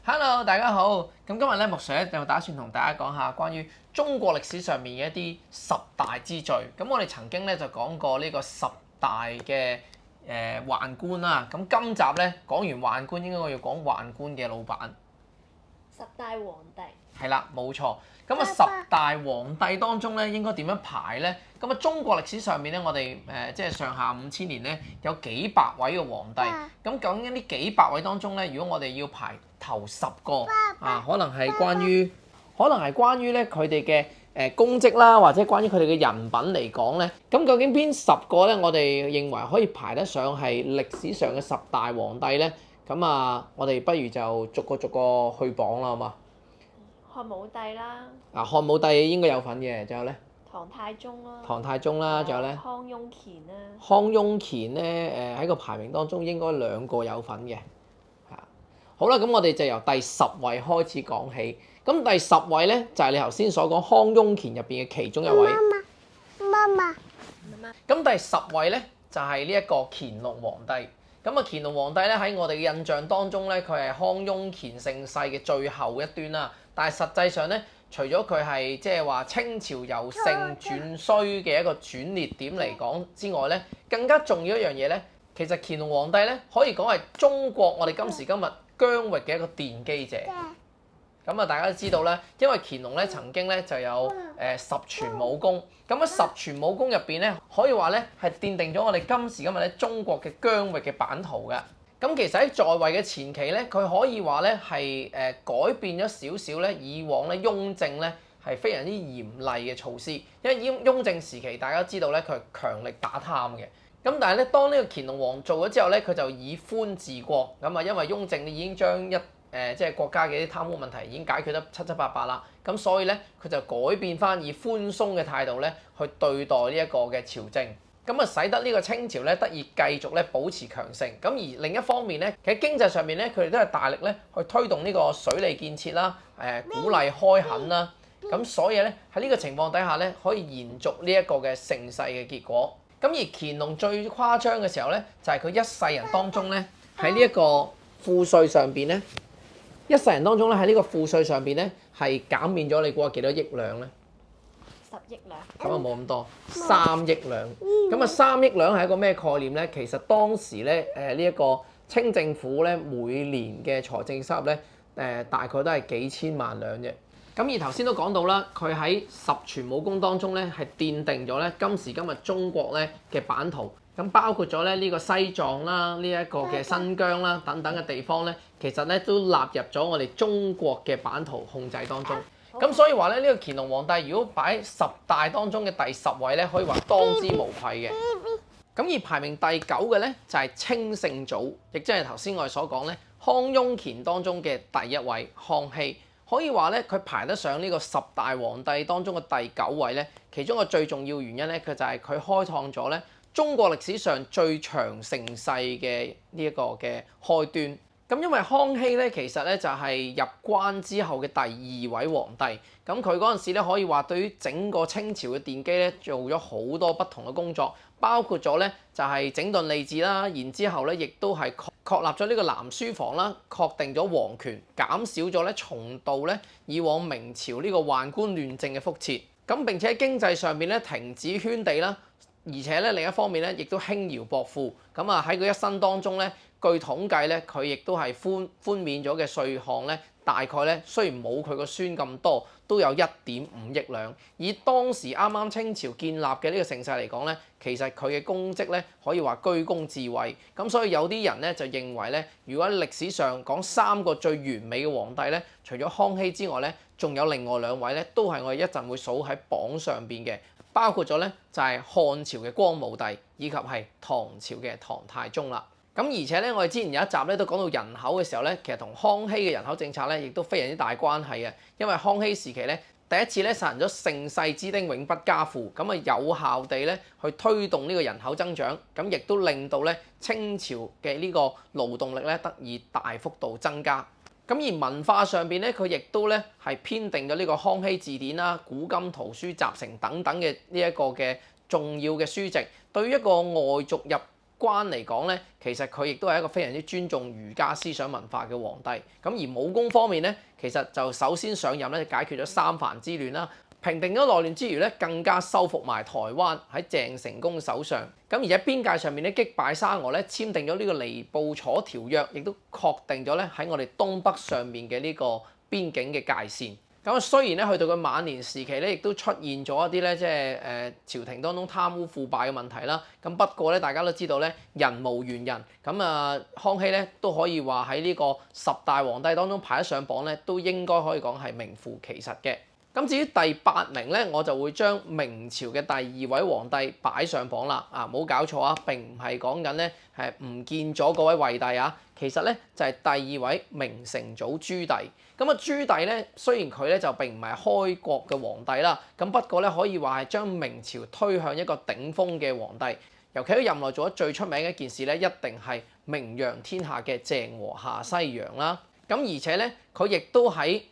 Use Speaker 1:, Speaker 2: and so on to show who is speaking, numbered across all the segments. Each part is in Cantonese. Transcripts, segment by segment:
Speaker 1: Hello，大家好。咁今日咧，木 Sir 就打算同大家講下關於中國歷史上面嘅一啲十大之最。咁我哋曾經咧就講過呢個十大嘅宦官啦。咁今集咧講完宦官，應該我要講宦官嘅老闆。
Speaker 2: 十大皇帝。
Speaker 1: 係啦，冇錯。咁啊，十大皇帝當中咧，應該點樣排咧？咁啊，中國歷史上面咧，我哋即係上下5000年咧，有幾百位嘅皇帝。咁究竟呢幾百位當中咧，如果我哋要排頭10個啊，可能係關於咧佢哋嘅功績啦，或者關於佢哋嘅人品嚟講咧，咁究竟邊10個咧，我哋認為可以排得上係歷史上嘅十大皇帝咧？咁啊，我哋不如就逐個去榜啦，好嘛？
Speaker 2: 漢武帝啦。
Speaker 1: 啊，漢武帝應該有份嘅，仲有咧？
Speaker 2: 唐太宗啦。
Speaker 1: 唐太宗啦，仲有咧？
Speaker 2: 康雍乾啦。
Speaker 1: 康雍乾咧，喺個排名當中應該2個有份嘅。好啦，咁我哋就由第10位開始講起。咁第10位咧就係你頭先所講康雍乾入邊嘅其中一位。媽媽。咁第10位咧就係呢一個乾隆皇帝。咁啊，乾隆皇帝咧喺我哋嘅印象當中咧，佢係康雍乾盛世嘅最後一端啦。但係實際上咧，除咗佢係即係話清朝由盛轉衰嘅一個轉捩點嚟講之外咧，更加重要一樣嘢咧，其實乾隆皇帝咧可以講係中國我哋今時今日疆域嘅一個奠基者。咁啊，大家都知道咧，因為乾隆咧曾經咧就有十全武功。咁喺十全武功入邊咧，可以話咧係奠定咗我哋今時今日咧中國嘅疆域嘅版圖嘅。咁其實喺在位嘅前期咧，佢可以話咧係改變咗少少咧以往咧雍正咧係非常之嚴厲嘅措施，因為雍正時期大家知道咧佢係強力打貪嘅。咁但係咧，當呢個乾隆皇做咗之後咧，佢就以寬治國。咁啊，因為雍正已經將即係國家嘅啲貪污問題已經解決得七七八八啦。咁所以咧，佢就改變翻以寬鬆嘅態度咧去對待呢一個嘅朝政。咁啊，使得呢個清朝咧得以繼續咧保持強盛。咁而另一方面咧，喺經濟上面咧，佢哋都係大力咧去推動呢個水利建設啦，鼓勵開墾啦。咁所以咧喺呢個情況底下咧，可以延續呢一個嘅盛世嘅結果。咁而乾隆最誇張嘅時候咧，就係佢一世人當中咧喺呢一個賦稅上邊咧，一世人當中咧喺呢個賦稅上邊咧係減免咗，你估下幾多億兩咧
Speaker 2: ？10億兩。
Speaker 1: 咁啊冇咁多，3億兩。咁啊3億兩係一個咩概念咧？其實當時咧呢一個清政府咧每年嘅財政收入咧大概都係幾千萬兩啫。咁而頭先都講到啦，佢喺十全武功當中咧係奠定咗咧今時今日中國咧嘅版圖。咁包括咗咧呢個西藏啦、呢一個嘅新疆啦等等嘅地方咧，其實咧都納入咗我哋中國嘅版圖控制當中。咁所以話咧，呢個乾隆皇帝如果擺喺10大當中嘅第10位咧，可以話當之無愧嘅。咁而排名第9嘅咧就係清聖祖，亦即係頭先我哋所講咧康雍乾當中嘅第一位康熙。可以話咧佢排得上呢個10大皇帝當中嘅第9位咧，其中個最重要原因咧，佢就係佢開創咗咧中國歷史上最長盛世嘅呢一個嘅開端。咁因為康熙咧，其實咧就係入關之後嘅第2位皇帝。咁佢嗰陣時咧，可以話對於整個清朝嘅奠基咧，做咗好多不同嘅工作，包括咗咧就係整頓吏治啦，然之後咧亦都係確立咗呢個南書房啦，確定咗皇權，減少咗咧重蹈咧以往明朝呢個宦官亂政嘅覆轍。咁並且喺經濟上面咧停止圈地啦。而且咧另一方面咧，亦都輕徭薄賦。咁啊喺佢一生當中咧，據統計咧，佢亦都係寬免咗嘅稅項咧，大概咧雖然冇佢個孫咁多，都有1.5億兩。以當時啱啱清朝建立嘅呢個盛世嚟講咧，其實佢嘅功績咧可以話居功至偉。咁所以有啲人咧就認為咧，如果喺歷史上講3個最完美嘅皇帝咧，除咗康熙之外咧，仲有另外2位咧，都係我哋一陣會數喺榜上邊嘅。包括咗咧就係漢朝嘅光武帝，以及係唐朝嘅唐太宗啦。咁而且咧，我哋之前有一集咧都講到人口嘅時候咧，其實同康熙嘅人口政策咧，亦都非常之大關係嘅。因為康熙時期咧，第一次咧實行咗盛世之丁永不加賦，咁啊有效地咧去推動呢個人口增長，咁亦都令到咧清朝嘅呢個勞動力咧得以大幅度增加。咁而文化上邊咧，佢亦都咧係編定咗呢個康熙字典啦、古今圖書集成等等嘅呢一個嘅重要嘅書籍，對於一個外族入關嚟講咧，其實佢亦都係一個非常之尊重儒家思想文化嘅皇帝。咁而武功方面咧，其實就首先上任咧，解決咗三藩之亂啦，平定咗內亂之餘咧，更加收復埋台灣喺鄭成功手上。咁而喺邊界上面咧，擊敗沙俄咧，簽訂咗呢個尼布楚條約，亦都確定咗咧喺我哋東北上面嘅呢個邊境嘅界線。咁雖然咧去到佢晚年時期咧，亦都出現咗一啲咧，即係朝廷當中貪污腐敗嘅問題啦。咁不過咧，大家都知道咧，人無完人。咁康熙咧都可以話喺呢個十大皇帝當中排得上榜咧，都應該可以講係名副其實嘅。咁至於第8名咧，我就會將明朝嘅第2位皇帝擺上榜啦。唔好搞錯啊，並唔係講緊咧係唔見咗嗰位惠帝啊。其實咧就係第2位明成祖朱棣。咁朱棣咧雖然佢咧就並唔係開國嘅皇帝啦，咁不過咧可以話係將明朝推向一個頂峰嘅皇帝。尤其喺任內做咗最出名嘅一件事咧，一定係名揚天下嘅鄭和下西洋啦。咁而且咧佢亦都喺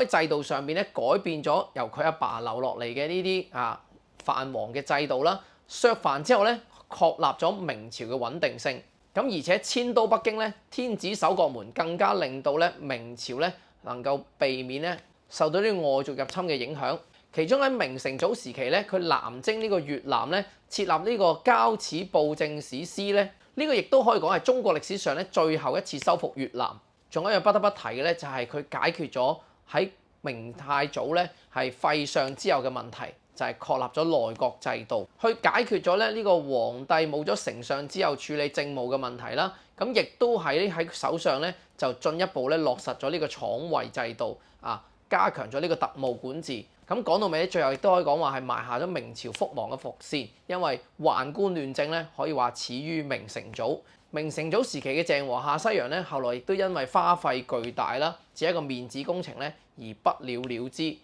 Speaker 1: 制度上邊咧改變咗由佢阿爸留落嚟嘅呢啲藩王嘅制度啦，削藩之後咧確立咗明朝嘅穩定性。咁而且遷都北京咧，天子守國門，更加令到咧明朝咧能夠避免咧受到啲外族入侵嘅影響。其中喺明成祖時期咧，佢南征呢個越南咧，設立呢個交趾布政使司咧，呢個亦都可以講係中國歷史上咧最後一次收復越南。仲有一樣不得不提嘅咧，就係佢解決咗喺明太祖咧係廢相之後嘅問題，就係確立咗內閣制度，去解決咗咧呢個皇帝冇咗丞相之後處理政務嘅問題啦。咁亦都喺手上咧就進一步咧落實咗呢個廠衞制度，加強咗呢個特務管治。咁講到尾咧，最後亦都可以講話係埋下咗明朝覆亡嘅伏線，因為宦官亂政咧可以話始於明成祖。明成祖時期嘅鄭和下西洋咧，後來亦都因為花費巨大啦，只係一個面子工程咧而不了了之。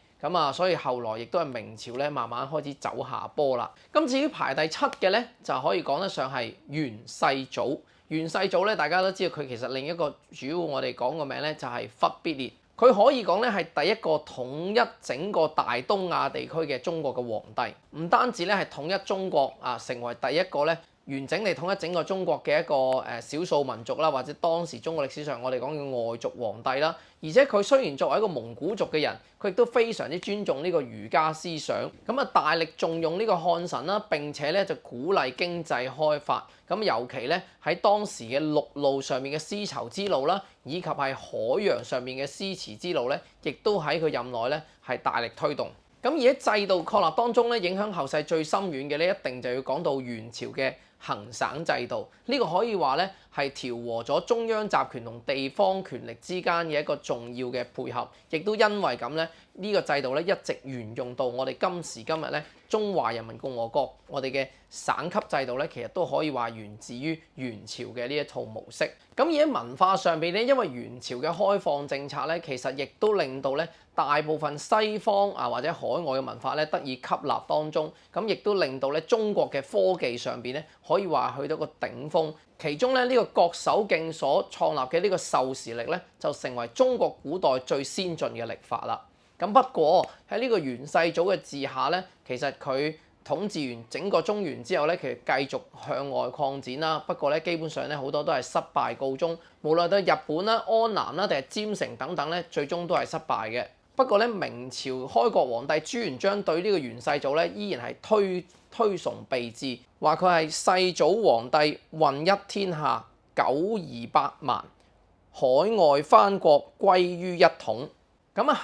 Speaker 1: 所以後來亦都係明朝咧慢慢開始走下坡啦。咁至於排第7嘅咧，就可以講得上係元世祖。元世祖咧，大家都知道佢其實另一個主要我哋講個名咧就係忽必烈。佢可以講咧係第一個統一整個大東亞地區嘅中國嘅皇帝，唔單止咧係統一中國成為第一個咧完整地統一整個中國嘅一個少數民族啦，或者當時中國歷史上我哋講嘅外族皇帝啦。而且佢雖然作為一個蒙古族嘅人，佢亦都非常之尊重呢個儒家思想，大力重用呢個漢神啦，並且咧就鼓勵經濟開發。尤其咧喺當時嘅陸路上面嘅絲綢之路啦，以及係海洋上面嘅絲綢之路咧，亦都喺佢任內咧係大力推動。而喺制度確立當中咧，影響後世最深遠嘅咧，一定就要講到元朝嘅行省制度。呢個可以話咧係調和咗中央集權同地方權力之間嘅一個重要嘅配合，亦都因為咁咧，呢個制度咧一直沿用到我哋今時今日咧中華人民共和國。我哋嘅省級制度咧，其實都可以話源自於元朝嘅呢一套模式。而喺文化上邊咧，因為元朝嘅開放政策咧，其實亦都令到咧大部分西方或者海外嘅文化咧得以吸納當中，亦都令到咧中國嘅科技上邊咧可以話去到個頂峰。其中咧呢個郭守敬所創立嘅呢個授時曆咧，就成為中國古代最先進嘅曆法啦。不過喺呢個元世祖嘅治下咧，其實佢統治完整個中原之後咧，其實繼續向外擴展啦。不過咧，基本上咧好多都係失敗告終。無論係日本啦、安南啦，定係占城等等咧，最終都係失敗嘅。不過咧，明朝開國皇帝朱元璋對呢個元世祖咧，依然係推崇備至，話佢係世祖皇帝，混一天下，九夷百萬，海外藩國歸於一統。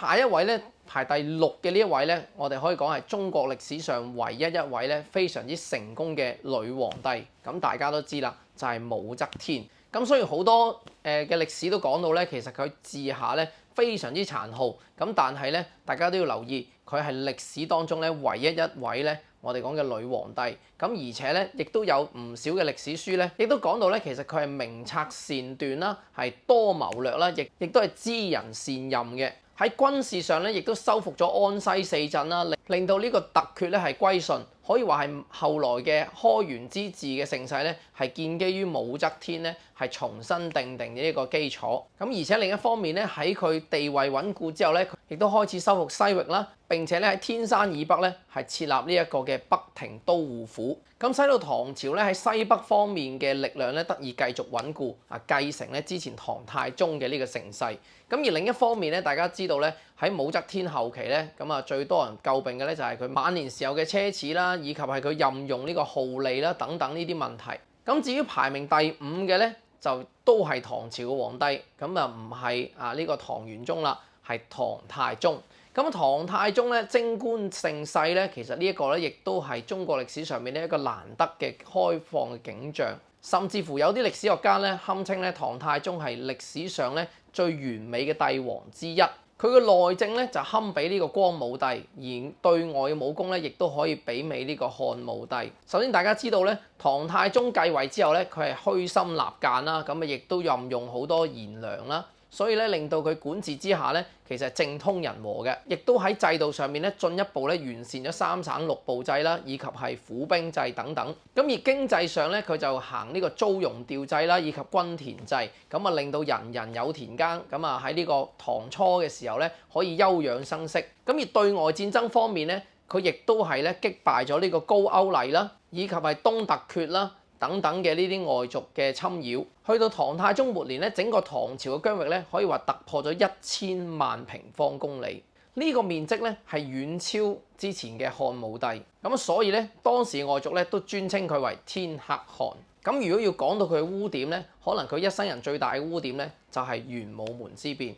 Speaker 1: 下一位咧，排第6嘅呢一位咧，我哋可以講係中國歷史上唯一一位咧非常之成功嘅女皇帝。大家都知啦，就係武則天。所以好多嘅歷史都講到咧，其實佢治下咧非常之殘酷。但係咧，大家都要留意，佢係歷史當中咧唯一一位咧我哋講嘅女皇帝。而且咧，亦都有唔少嘅歷史書咧，亦都講到咧，其實佢係明察善斷啦，係多謀略啦，亦都係知人善任嘅。喺軍事上咧，亦都收復咗安西四鎮啦，令到呢個突厥咧係歸順，可以話係後來嘅開元之治嘅盛世咧，係建基於武則天咧係重新奠定呢一個基礎。而且另一方面咧，喺佢地位穩固之後咧，亦都開始收復西域啦。並且咧喺天山以北咧係設立呢一個嘅北庭都護府，咁使到唐朝咧喺西北方面嘅力量咧得以繼續穩固，繼承咧之前唐太宗嘅呢個盛世。咁而另一方面咧，大家知道咧喺武則天後期咧，最多人詬病嘅咧就係佢晚年時候嘅奢侈啦，以及係佢任用呢個酷吏啦等等呢啲問題。咁至於排名第5嘅咧，就都係唐朝嘅皇帝，唔係呢個唐玄宗啦，係唐太宗。咁唐太宗咧貞觀盛世咧，其實呢一個咧亦都係中國歷史上面咧一個難得嘅開放嘅景象，甚至乎有啲歷史學家咧堪稱咧唐太宗係歷史上咧最完美嘅帝王之一。佢嘅內政咧就堪比呢個光武帝，而對外嘅武功咧亦都可以媲美呢個漢武帝。首先大家知道咧，唐太宗繼位之後咧，佢係虛心納諫啦，亦都任用好多賢良啦。所以咧，令到佢管治之下咧，其實係政通人和嘅，亦都喺制度上面咧進一步咧完善咗三省六部制啦，以及係府兵制等等。咁而經濟上咧，佢就行呢個租庸調制啦，以及均田制，令到人人有田耕。喺呢個唐初嘅時候咧，可以休養生息。咁而對外戰爭方面咧，佢亦都係咧擊敗咗呢個高句麗啦，以及係東突厥啦等等嘅呢啲外族嘅侵擾。去到唐太宗末年咧，整個唐朝嘅疆域咧可以話突破咗1000萬平方公里，呢個面積咧係遠超之前嘅漢武帝。所以咧當時外族咧都尊稱佢為天可汗。咁如果要講到佢嘅污點咧，可能佢一生人最大嘅污點咧就係玄武門之變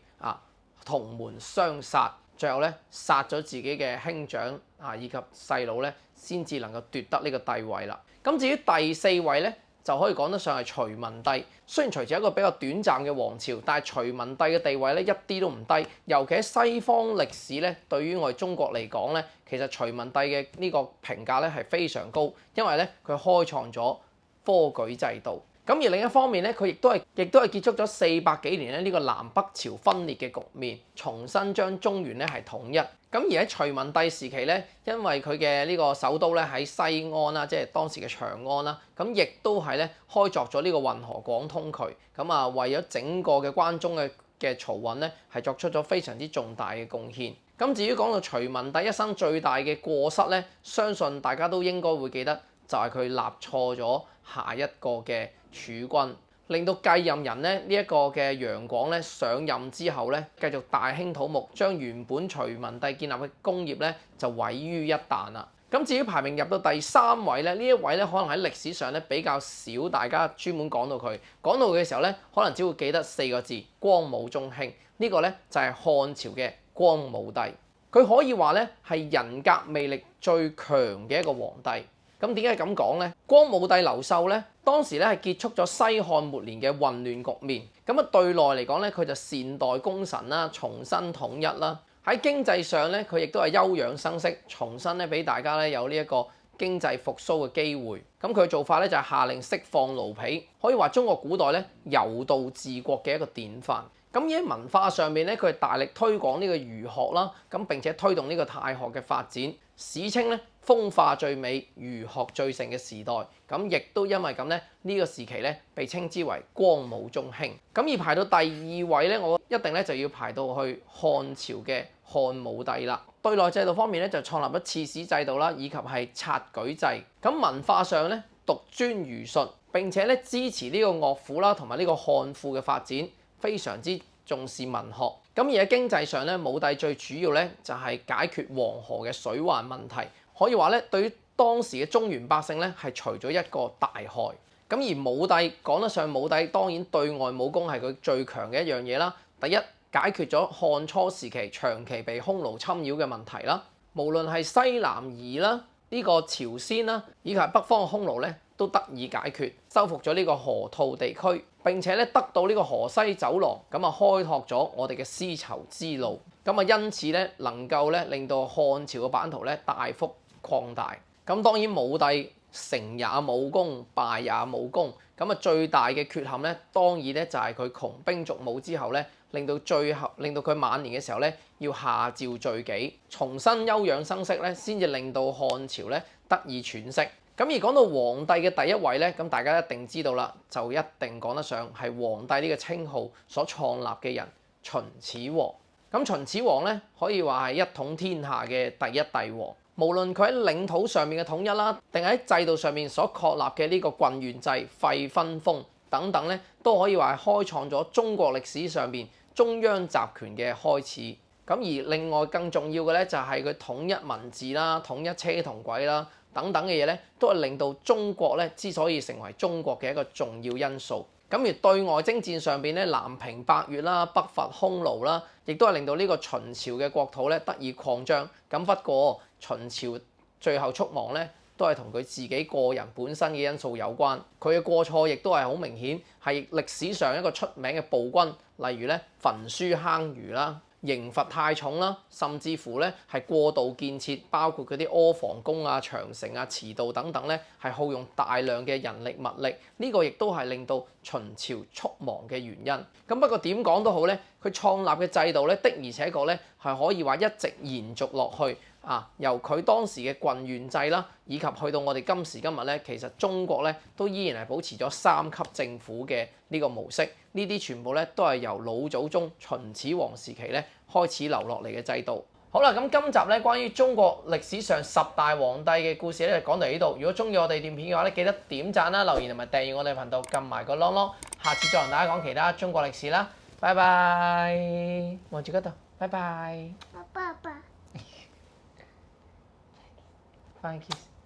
Speaker 1: 同門相殺，最後咧殺咗自己嘅兄長以及細佬咧，先至能夠奪得呢個帝位啦。咁至於第4位咧，就可以講得上係隋文帝。雖然隋朝一個比較短暫嘅王朝，但係隋文帝嘅地位咧一啲都唔低。尤其喺西方歷史咧，對於我哋中國嚟講咧，其實隋文帝嘅呢個評價咧係非常高，因為咧佢開創咗科舉制度。咁而另一方面咧，佢亦都係結束咗400幾年咧呢個南北朝分裂嘅局面，重新將中原咧係統一。咁而喺隋文帝時期咧，因為佢嘅呢個首都咧喺西安啦，即係當時嘅長安啦，亦都係咧開鑿咗呢個運河廣通渠，為咗整個嘅關中嘅漕運咧係作出咗非常之重大嘅貢獻。咁至於講到隋文帝一生最大嘅過失咧，相信大家都應該會記得，就係佢立錯咗下一個嘅儲君，令到繼任人咧呢一個嘅楊廣咧上任之後咧，繼續大興土木，將原本隋文帝建立嘅工業咧就毀於一旦啦。咁至於排名入到第3位咧，呢一位咧可能喺歷史上咧比較少大家專門講到佢，講到佢嘅時候咧，可能只會記得4個字：光武中興。呢個咧就係漢朝嘅光武帝，佢可以話咧係人格魅力最強嘅一個皇帝。咁點解咁講呢？光武帝劉秀咧，當時咧係結束咗西漢末年嘅混亂局面。對內嚟講咧，佢就善待功臣啦，重新統一啦。喺經濟上咧，佢亦都係休養生息，重新咧俾大家咧有呢一個經濟復甦嘅機會。佢嘅做法咧就係下令釋放奴婢，可以話中國古代咧柔道治國嘅一個典範。而喺文化上面咧，佢係大力推廣呢個儒學啦，並且推動呢個太學嘅發展，史稱咧風化最美、儒學最盛嘅時代。亦都因為咁咧，呢個時期咧被稱之為光武中興。而排到第2位咧，我一定咧就要排到去漢朝嘅漢武帝啦。對內制度方面咧，就創立咗刺史制度啦，以及係察舉制。文化上咧，獨尊儒術，並且咧支持呢個樂府啦，同埋呢個漢賦嘅發展。非常之重視文學。而喺經濟上咧，武帝最主要咧就係解決黃河嘅水患問題，可以話咧對於當時嘅中原百姓咧係除咗一個大害。而武帝講得上，武帝當然對外武功係佢最強嘅一樣嘢啦。第一，解決咗漢初時期長期被匈奴侵擾嘅問題啦，無論係西南夷啦、呢個朝鮮啦，以及北方嘅匈奴咧，都得以解決，收復咗呢個河套地區，並且咧得到呢個河西走廊，開拓咗我哋嘅絲綢之路，因此咧能夠咧令到漢朝嘅版圖咧大幅擴大。當然武帝成也武功，敗也武功，最大嘅缺陷咧當然咧就係佢窮兵黷武之後咧，令到佢晚年嘅時候咧要下詔罪己，重新休養生息咧，先至令到漢朝咧得以喘息。而講到皇帝嘅第1位咧，大家一定知道啦，就一定講得上係皇帝呢個稱號所創立嘅人秦始皇。咁秦始皇咧可以話係一統天下嘅第一帝王，無論佢喺領土上面嘅統一啦，定喺制度上面所確立嘅呢個郡縣制、廢分封等等咧，都可以話係開創咗中國歷史上面中央集權嘅開始。咁而另外更重要嘅咧，就係佢統一文字啦、統一車同軌啦等等嘅嘢咧，都係令到中國咧之所以成為中國嘅一個重要因素。咁而對外征戰上邊咧，南平百越啦、北伐匈奴啦，亦都係令到呢個秦朝嘅國土咧得以擴張。咁不過秦朝最後速亡咧，都係同佢自己個人本身嘅因素有關。佢嘅過錯亦都係好明顯，係歷史上一個出名嘅暴君，例如咧焚書坑儒啦。刑罰太重啦，甚至乎咧係過度建設，包括嗰啲阿房宮啊、長城啊、馳道等等咧，係耗用大量嘅人力物力，呢個亦都係令到秦朝速亡嘅原因。咁不過點講都好咧，佢創立嘅制度咧的而且確咧係可以話一直延續落去。由佢當時嘅郡縣制啦，以及去到我哋今時今日咧，其實中國咧都依然係保持咗三級政府嘅呢個模式。呢啲全部咧都係由老祖宗秦始皇時期咧開始留落嚟嘅制度。好啦，咁今集咧關於中國歷史上10大皇帝嘅故事咧就講到呢度。如果中意我哋段片嘅話咧，記得點讚啦、留言同埋訂閱我哋頻道，撳埋個啷啷。下次再同大家講其他中國歷史啦。拜拜，望住嗰度，拜拜。
Speaker 3: 爸爸。
Speaker 1: 翻 kiss。